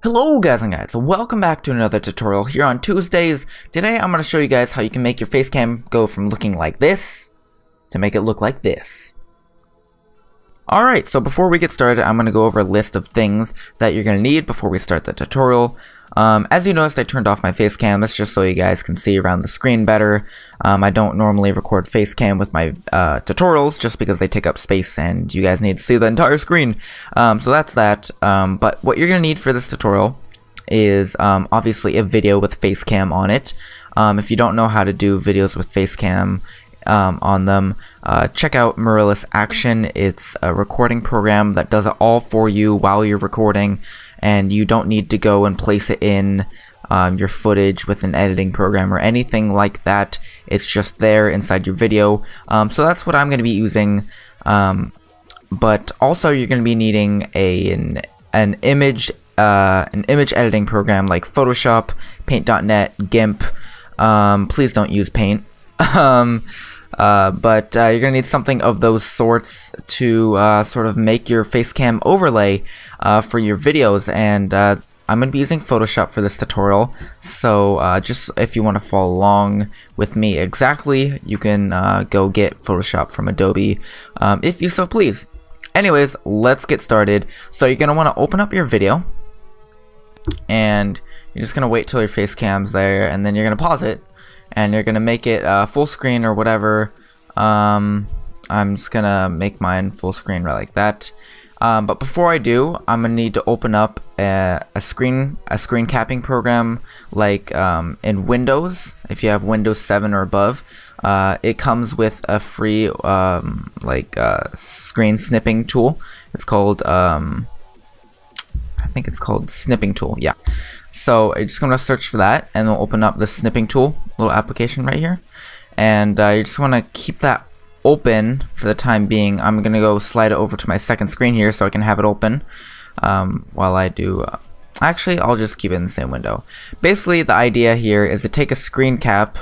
Hello guys and guys, welcome back to another tutorial here on Tuesdays. Today I'm going to show you guys how you can make your Facecam go from looking like this to make it look like this. Alright, so before we get started, I'm going to go over a list of things that you're going to need before we start the tutorial. As you noticed, I turned off my Facecam. That's just so you guys can see around the screen better. I don't normally record Facecam with my tutorials just because they take up space and you guys need to see the entire screen. So that's that. But what you're going to need for this tutorial is obviously a video with Facecam on it. If you don't know how to do videos with Facecam on them, check out Mirrorless Action. It's a recording program that does it all for you while you're recording, and you don't need to go and place it in your footage with an editing program or anything like that. It's just there inside your video. So that's what I'm going to be using. But also you're going to be needing an image editing program like Photoshop, Paint.net, GIMP. Please don't use Paint. But you're gonna need something of those sorts to sort of make your Facecam overlay for your videos, and I'm gonna be using Photoshop for this tutorial. So just if you want to follow along with me exactly, you can go get Photoshop from Adobe if you so please. Anyways, let's get started. So you're gonna want to open up your video, and you're just gonna wait till your Facecam's there, and then you're gonna pause it. And you're gonna make it full screen or whatever. I'm just gonna make mine full screen right like that. But before I do, I'm gonna need to open up a screen capping program like in Windows. If you have Windows 7 or above, it comes with a free screen snipping tool. It's called I think it's called Snipping Tool. Yeah. So I'm just going to search for that, and we'll open up the snipping tool little application right here, and you just want to keep that open for the time being. I'm going to go slide it over to my second screen here so I can have it open while I do. Actually, I'll just keep it in the same window. Basically, the idea here is to take a screen cap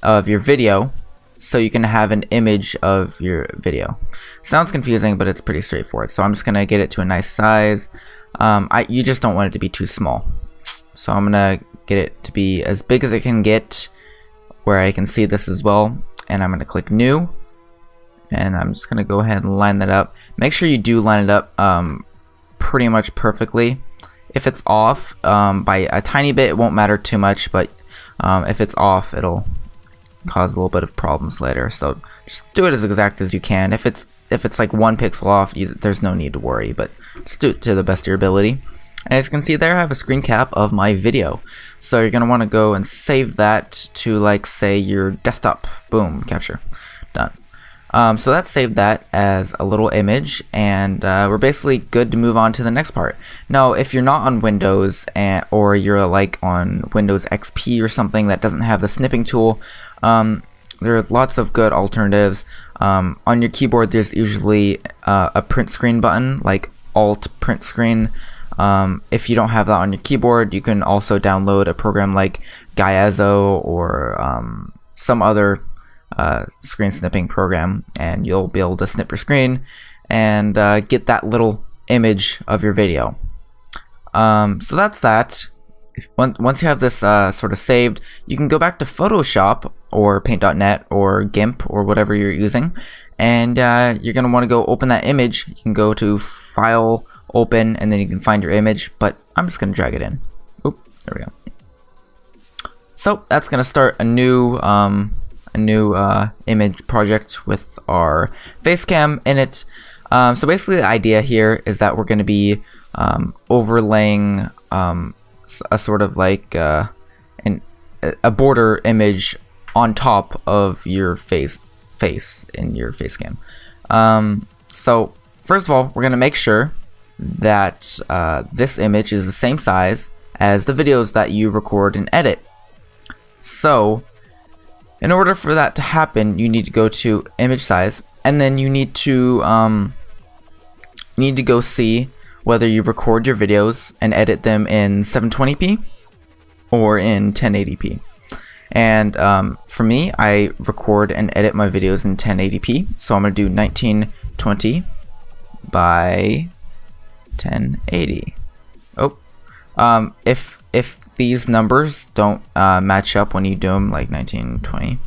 of your video so you can have an image of your video. Sounds confusing, but it's pretty straightforward. So I'm just going to get it to a nice size. You just don't want it to be too small. So I'm gonna get it to be as big as it can get where I can see this as well, and I'm gonna click new, and I'm just gonna go ahead and line that up. Make sure you do line it up pretty much perfectly. If it's off by a tiny bit, it won't matter too much, but if it's off, it'll cause a little bit of problems later. So just do it as exact as you can. If it's like 1 pixel off, there's no need to worry, but just do it to the best of your ability. And as you can see there, I have a screen cap of my video. So you're going to want to go and save that to, like, say, your desktop. Boom, capture. Done. So that saved that as a little image, and we're basically good to move on to the next part. Now, if you're not on Windows, or you're like on Windows XP or something that doesn't have the snipping tool, there are lots of good alternatives. On your keyboard, there's usually a print screen button, like Alt Print Screen. If you don't have that on your keyboard, you can also download a program like Gyazo or some other screen snipping program, and you'll be able to snip your screen and get that little image of your video. So that's that. Once you have this sort of saved, you can go back to Photoshop or Paint.net or GIMP or whatever you're using, and you're going to want to go open that image. You can go to File, Open, and then you can find your image, but I'm just going to drag it in. Oop, there we go. So that's going to start a new image project with our Facecam in it. So basically the idea here is that we're going to be overlaying a sort of like a border image on top of your face in your Facecam. So first of all, we're going to make sure that this image is the same size as the videos that you record and edit. So in order for that to happen, you need to go to image size, and then you need to go see whether you record your videos and edit them in 720p or in 1080p. And for me, I record and edit my videos in 1080p, so I'm going to do 1920 by 1080. Oh, If these numbers don't match up when you do them, like 1920,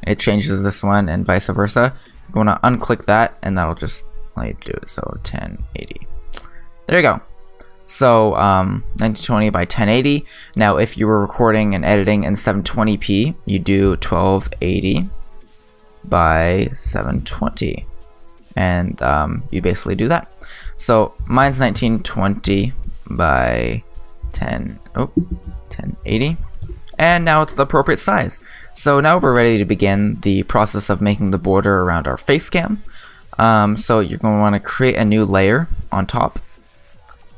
it changes this one and vice versa. You're going to unclick that, and that'll just like do it. So 1080. There you go. So 1920 by 1080. Now, if you were recording and editing in 720p, you do 1280 by 720, and you basically do that. So mine's 1920 by 1080, and now it's the appropriate size. So now we're ready to begin the process of making the border around our face cam. So you're going to want to create a new layer on top,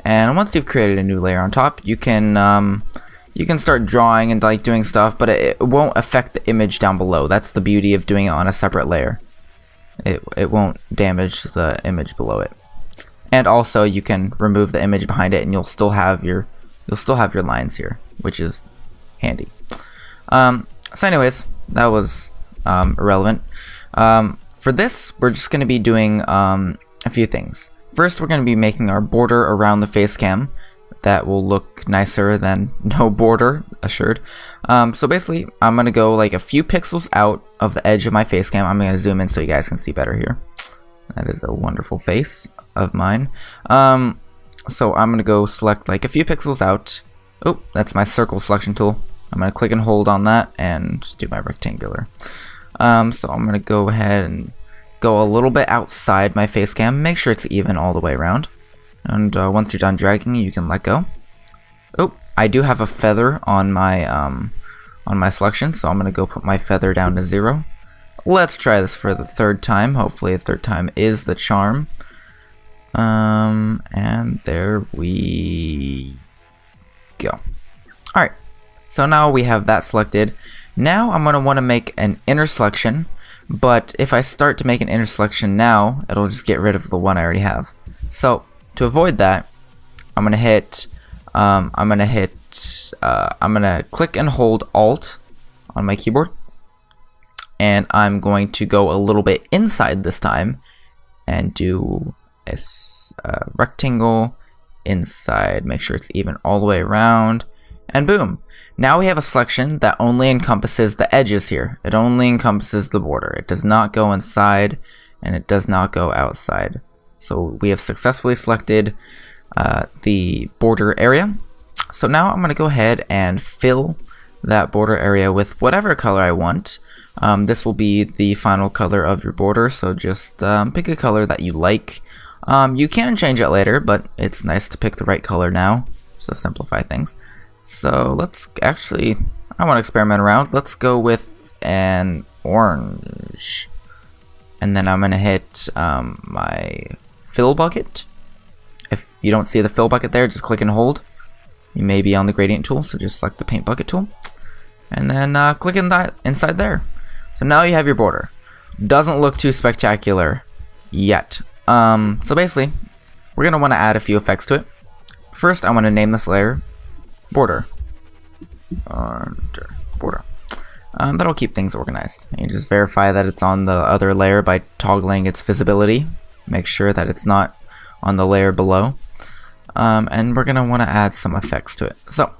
and once you've created a new layer on top, you can start drawing and like doing stuff, but it won't affect the image down below. That's the beauty of doing it on a separate layer. It won't damage the image below it. And also you can remove the image behind it, and you'll still have your lines here, which is handy. So anyways, that was irrelevant. For this, we're just going to be doing a few things. First, we're going to be making our border around the face cam. That will look nicer than no border, assured. So basically, I'm going to go like a few pixels out of the edge of my face cam. I'm going to zoom in so you guys can see better here. That is a wonderful face of mine. So I'm going to go select like a few pixels out. Oh, that's my circle selection tool. I'm going to click and hold on that and do my rectangular. So I'm going to go ahead and go a little bit outside my face cam. Make sure it's even all the way around. And once you're done dragging, you can let go. Oh, I do have a feather on my selection, so I'm going to go put my feather down to 0. Let's try this for the third time. Hopefully the third time is the charm. And there we go. Alright, so now we have that selected. Now I'm going to want to make an inner selection, but if I start to make an inner selection now, it'll just get rid of the one I already have. So to avoid that, I'm going to click and hold Alt on my keyboard, and I'm going to go a little bit inside this time and do a rectangle inside. Make sure it's even all the way around, and boom. Now we have a selection that only encompasses the edges here. It only encompasses the border. It does not go inside, and it does not go outside. So we have successfully selected the border area. So now I'm going to go ahead and fill that border area with whatever color I want. This will be the final color of your border, so just pick a color that you like. You can change it later, but it's nice to pick the right color now, just to simplify things. So let's actually, I want to experiment around. Let's go with an orange. And then I'm going to hit my fill bucket. If you don't see the fill bucket there, just click and hold. You may be on the gradient tool, so just select the paint bucket tool. And then click in that inside there. So now you have your border. Doesn't look too spectacular yet. So basically, we're going to want to add a few effects to it. First, I want to name this layer border. Border. That'll keep things organized. You just verify that it's on the other layer by toggling its visibility. Make sure that it's not on the layer below. And we're going to want to add some effects to it. So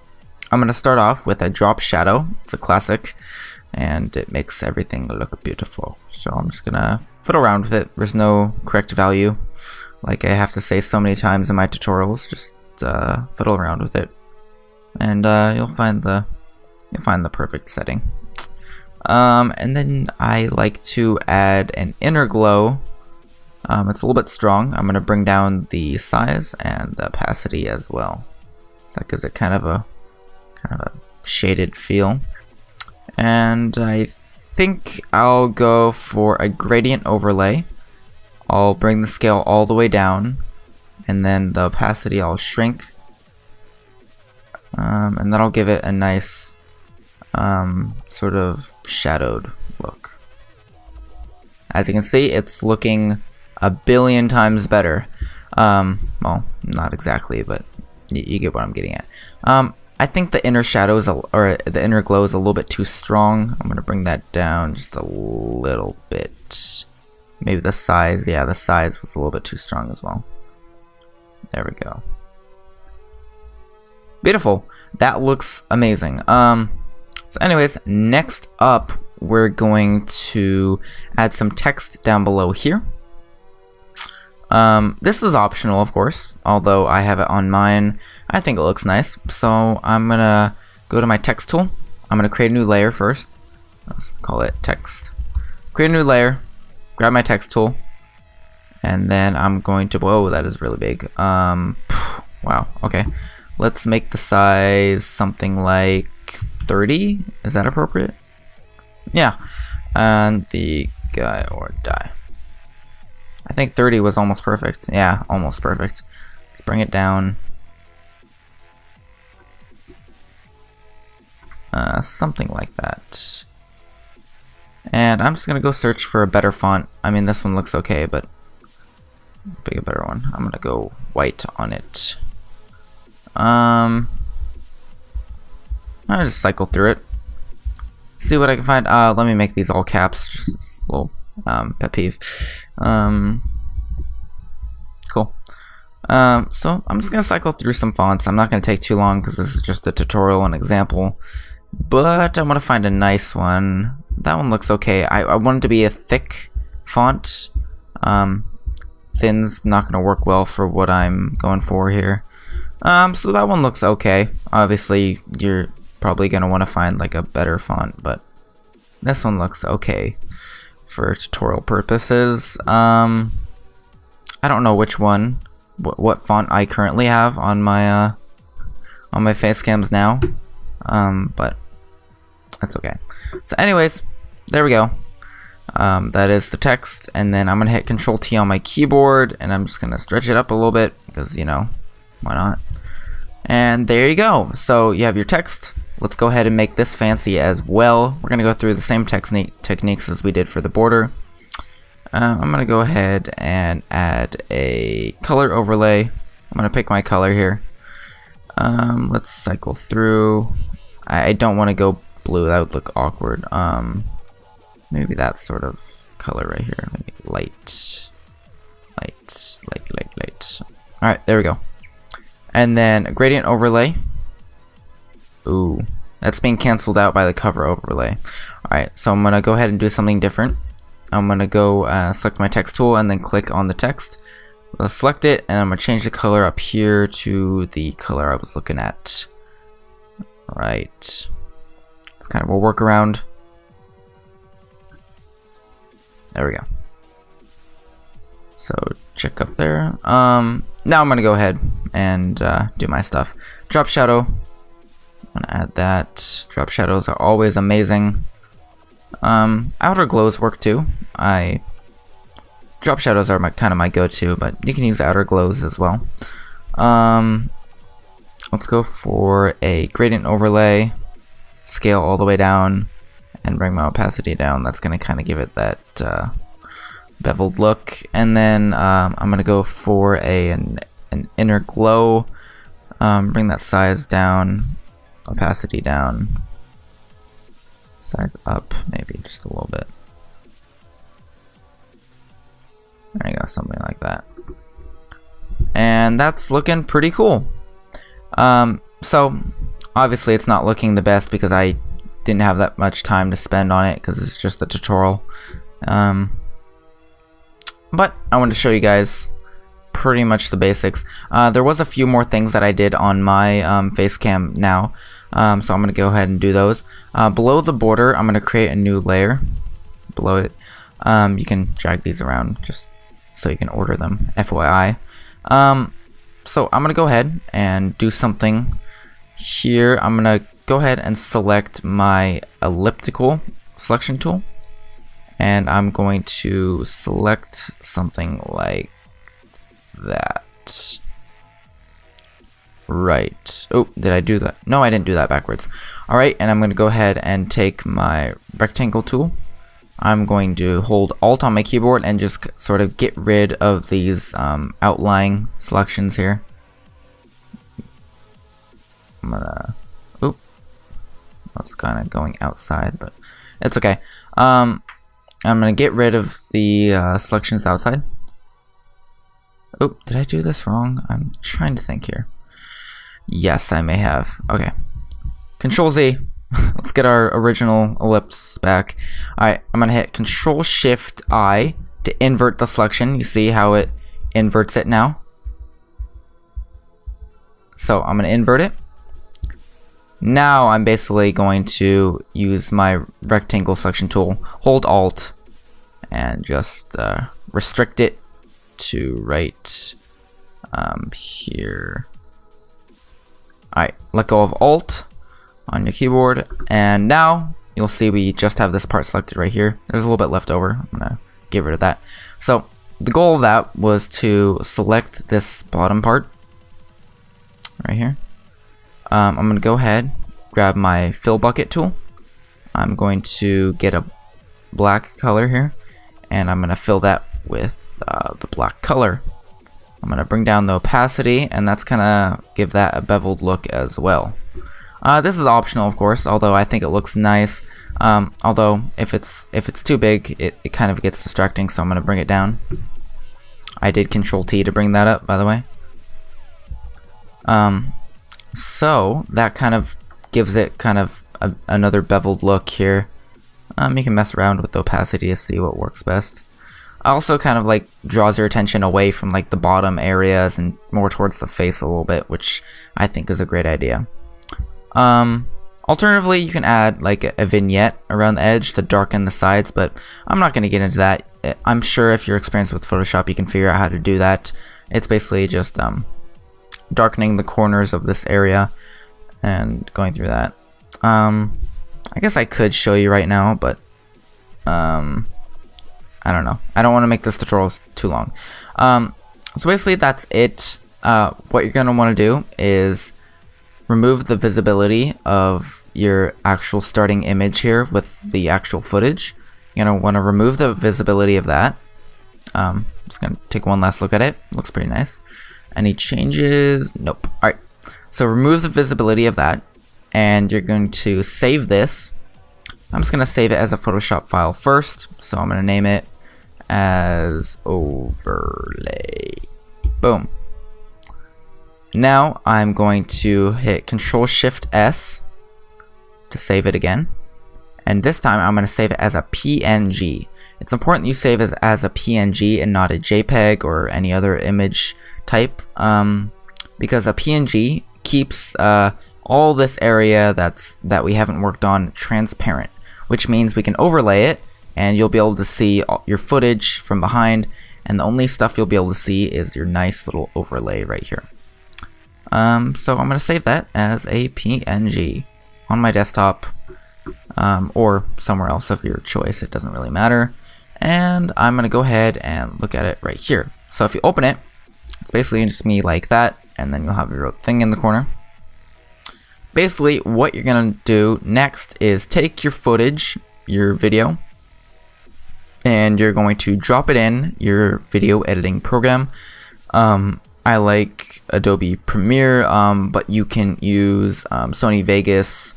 I'm going to start off with a drop shadow. It's a classic, and it makes everything look beautiful. So I'm just going to fiddle around with it. There's no correct value, like I have to say so many times in my tutorials. Just fiddle around with it, and you'll find the perfect setting. And then I like to add an inner glow. It's a little bit strong. I'm going to bring down the size and the opacity as well. So that gives it kind of a shaded feel. And I think I'll go for a gradient overlay. I'll bring the scale all the way down, and then the opacity I'll shrink. And that'll give it a nice sort of shadowed look. As you can see, it's looking a billion times better. Well, not exactly, but you get what I'm getting at. I think the inner shadows or the inner glow is a little bit too strong. I'm gonna bring that down just a little bit. Maybe the size, yeah, the size was a little bit too strong as well. There we go. Beautiful. That looks amazing. So anyways, next up, we're going to add some text down below here. This is optional, of course, although I have it on mine. I think it looks nice. So I'm gonna go to my text tool. I'm gonna create a new layer first. Let's call it text. Create a new layer, grab my text tool, and then I'm going to, whoa, that is really big. Wow, okay. Let's make the size something like 30. Is that appropriate? Yeah. And the guy or die. I think 30 was almost perfect. Yeah, almost perfect. Let's bring it down. Something like that. And I'm just gonna go search for a better font. I mean, this one looks okay, but pick a better one. I'm gonna go white on it. I'll just cycle through it. See what I can find. Let me make these all caps. Just a little pet peeve. Cool. So I'm just gonna cycle through some fonts. I'm not gonna take too long because this is just a tutorial and example. But I want to find a nice one. That one looks okay. I want it to be a thick font. Thin's not gonna work well for what I'm going for here. So that one looks okay. Obviously, you're probably gonna want to find like a better font, but this one looks okay for tutorial purposes. I don't know which one, what font I currently have on my Facecams now, but that's okay. So, anyways, there we go. That is the text, and then I'm gonna hit Control T on my keyboard, and I'm just gonna stretch it up a little bit because, you know, why not? And there you go. So you have your text. Let's go ahead and make this fancy as well. We're gonna go through the same techniques as we did for the border. I'm gonna go ahead and add a color overlay. I'm gonna pick my color here. Let's cycle through. I don't want to go blue. That would look awkward. Maybe that sort of color right here. Maybe light. All right, there we go. And then a gradient overlay. Ooh, that's being canceled out by the cover overlay. Alright, so I'm gonna go ahead and do something different. I'm gonna go select my text tool and then click on the text. I'll select it, and I'm gonna change the color up here to the color I was looking at. Right. It's kind of a workaround. There we go. So check up there. Now I'm gonna go ahead and do my stuff. Drop shadow. I'm gonna add that. Drop shadows are always amazing. Outer glows work too. Drop shadows are kind of my go-to, but you can use outer glows as well. Let's go for a gradient overlay. Scale all the way down and bring my opacity down. That's gonna kind of give it that beveled look. And then I'm gonna go for an inner glow. Bring that size down, opacity down, size up maybe just a little bit. There you go, something like that. And that's looking pretty cool. So obviously it's not looking the best because I didn't have that much time to spend on it because it's just a tutorial. But I wanted to show you guys pretty much the basics. There was a few more things that I did on my Facecam now, so I'm going to go ahead and do those. Below the border, I'm going to create a new layer below it. You can drag these around just so you can order them, FYI. So I'm going to go ahead and do something here. I'm going to go ahead and select my elliptical selection tool, and I'm going to select something like that. Right. Oh, did I do that? No, I didn't do that backwards. Alright, and I'm going to go ahead and take my rectangle tool. I'm going to hold Alt on my keyboard and just sort of get rid of these outlying selections here. I'm gonna... Oop. That's kind of going outside, but it's okay. I'm gonna get rid of the selections outside. Oh, did I do this wrong? I'm trying to think here. Yes, I may have. Okay. Control Z. Let's get our original ellipse back. Alright, I'm gonna hit Control Shift I to invert the selection. You see how it inverts it now? So I'm gonna invert it. Now I'm basically going to use my rectangle selection tool, hold Alt, and just restrict it to right here. Alright, let go of Alt on your keyboard, and now you'll see we just have this part selected right here. There's a little bit left over. I'm gonna get rid of that. So the goal of that was to select this bottom part right here. I'm gonna go ahead, grab my fill bucket tool. I'm going to get a black color here, and I'm gonna fill that with the black color. I'm gonna bring down the opacity, and that's gonna give that a beveled look as well. This is optional, of course, although I think it looks nice. Although if it's too big, it kind of gets distracting, so I'm gonna bring it down. I did Control T to bring that up, by the way. So that kind of gives it kind of another beveled look here. You can mess around with the opacity to see what works best. Also kind of like draws your attention away from like the bottom areas and more towards the face a little bit, which I think is a great idea. Alternatively, you can add like a vignette around the edge to darken the sides, but I'm not going to get into that. I'm sure if you're experienced with Photoshop, you can figure out how to do that. It's basically just darkening the corners of this area and going through that. I guess I could show you right now, but I don't know. I don't want to make this tutorial too long. So basically that's it. What you're going to want to do is remove the visibility of your actual starting image here with the actual footage. You're going to want to remove the visibility of that. Just going to take one last look at it. Looks pretty nice. Any changes? Nope. Alright. So remove the visibility of that, and you're going to save this. I'm just going to save it as a Photoshop file first. So I'm going to name it as overlay. Boom. Now I'm going to hit Control Shift S to save it again, and this time I'm going to save it as a PNG. It's important you save it as a PNG and not a JPEG or any other image type, because a PNG keeps all this area that we haven't worked on transparent, which means we can overlay it and you'll be able to see all your footage from behind, and the only stuff you'll be able to see is your nice little overlay right here. So I'm going to save that as a PNG on my desktop, or somewhere else of your choice. It doesn't really matter. And I'm going to go ahead and look at it right here. So if you open it, it's basically just me like that, and then you'll have your thing in the corner. Basically, what you're going to do next is take your footage, your video, and you're going to drop it in your video editing program. I like Adobe Premiere, but you can use Sony Vegas.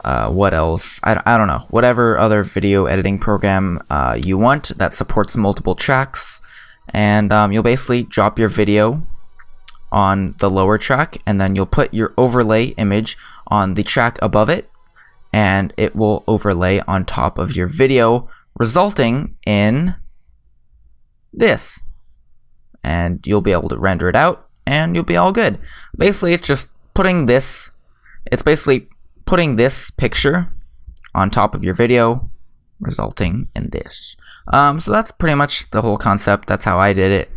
What else? I don't know. Whatever other video editing program you want that supports multiple tracks. And you'll basically drop your video on the lower track, and then you'll put your overlay image on the track above it, and it will overlay on top of your video, resulting in this. And you'll be able to render it out, and you'll be all good. Basically, it's just putting this, it's basically putting this picture on top of your video, resulting in this. So that's pretty much the whole concept. That's how I did it.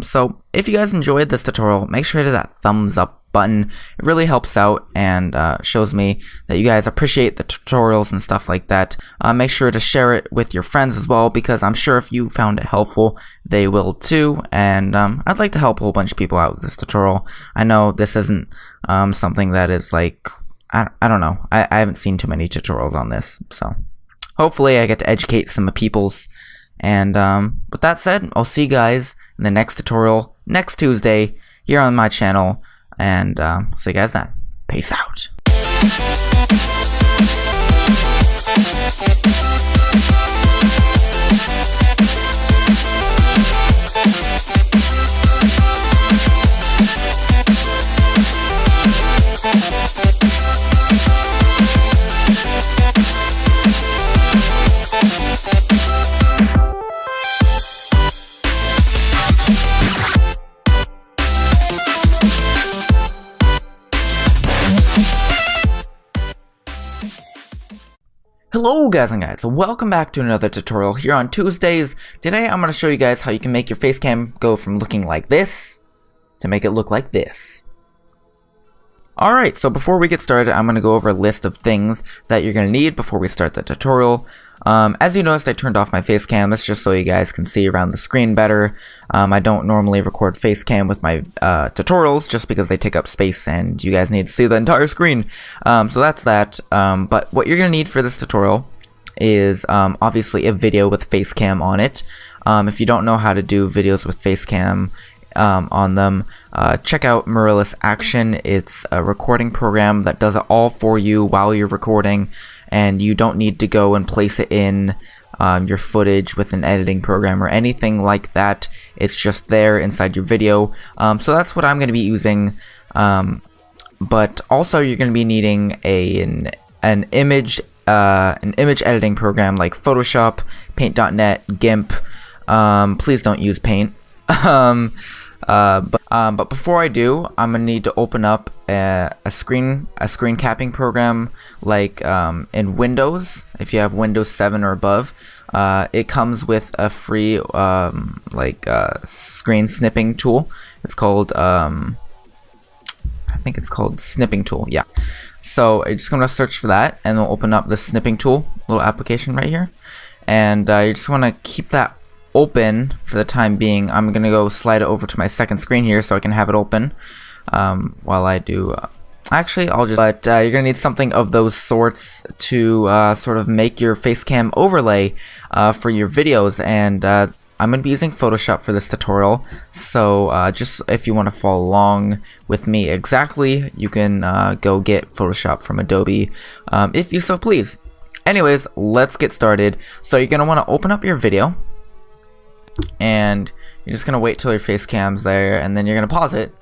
So if you guys enjoyed this tutorial, make sure to hit that thumbs up button. It really helps out and shows me that you guys appreciate the tutorials and stuff like that. Make sure to share it with your friends as well, because I'm sure if you found it helpful, they will too. And I'd like to help a whole bunch of people out with this tutorial. I know this isn't something that is like, I don't know. I haven't seen too many tutorials on this, so hopefully I get to educate some peoples. And with that said, I'll see you guys in the next tutorial next Tuesday here on my channel. And see you guys then. Peace out. Hello guys and guys, welcome back to another tutorial here on Tuesdays. Today I'm going to show you guys how you can make your Facecam go from looking like this to make it look like this. Alright, so before we get started, I'm going to go over a list of things that you're going to need before we start the tutorial. As you noticed, I turned off my Facecam. That's just so you guys can see around the screen better. I don't normally record Facecam with my tutorials just because they take up space and you guys need to see the entire screen. So that's that. But what you're going to need for this tutorial is obviously a video with Facecam on it. If you don't know how to do videos with Facecam on them, check out Mirrorless Action. It's a recording program that does it all for you while you're recording, and you don't need to go and place it in your footage with an editing program or anything like that. It's just there inside your video. So that's what I'm going to be using. But also you're going to be needing an image editing program like Photoshop, Paint.net, GIMP. Please don't use Paint. But before I do, I'm gonna need to open up a screen capping program like in Windows. If you have Windows 7 or above, it comes with a free screen snipping tool. It's called I think it's called snipping tool. Yeah. So I'm just gonna search for that, and we'll open up the snipping tool little application right here, and you just want to keep that open for the time being. I'm gonna go slide it over to my second screen here so I can have it open while I do actually I'll just you're gonna need something of those sorts to sort of make your Facecam overlay for your videos, and I'm gonna be using Photoshop for this tutorial, so just if you want to follow along with me exactly, you can go get Photoshop from Adobe if you so please. Anyways, let's get started. So you're gonna want to open up your video, and you're just gonna wait till your Facecam's there, and then you're gonna pause it,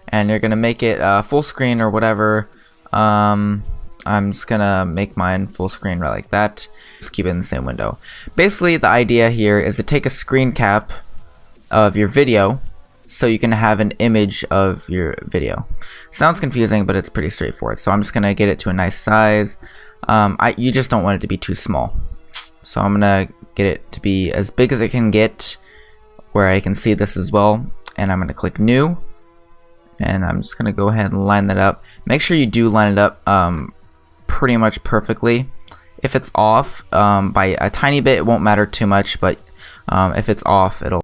and you're gonna make it full screen or whatever. I'm just gonna make mine full screen right like that. Just keep it in the same window. Basically, the idea here is to take a screen cap of your video so you can have an image of your video. Sounds confusing, but it's pretty straightforward. So I'm just gonna get it to a nice size. You just don't want it to be too small. So I'm gonna get it to be as big as it can get, where I can see this as well, and I'm going to click new, and I'm just going to go ahead and line that up. Make sure you do line it up pretty much perfectly. If it's off by a tiny bit, it won't matter too much, but if it's off, it'll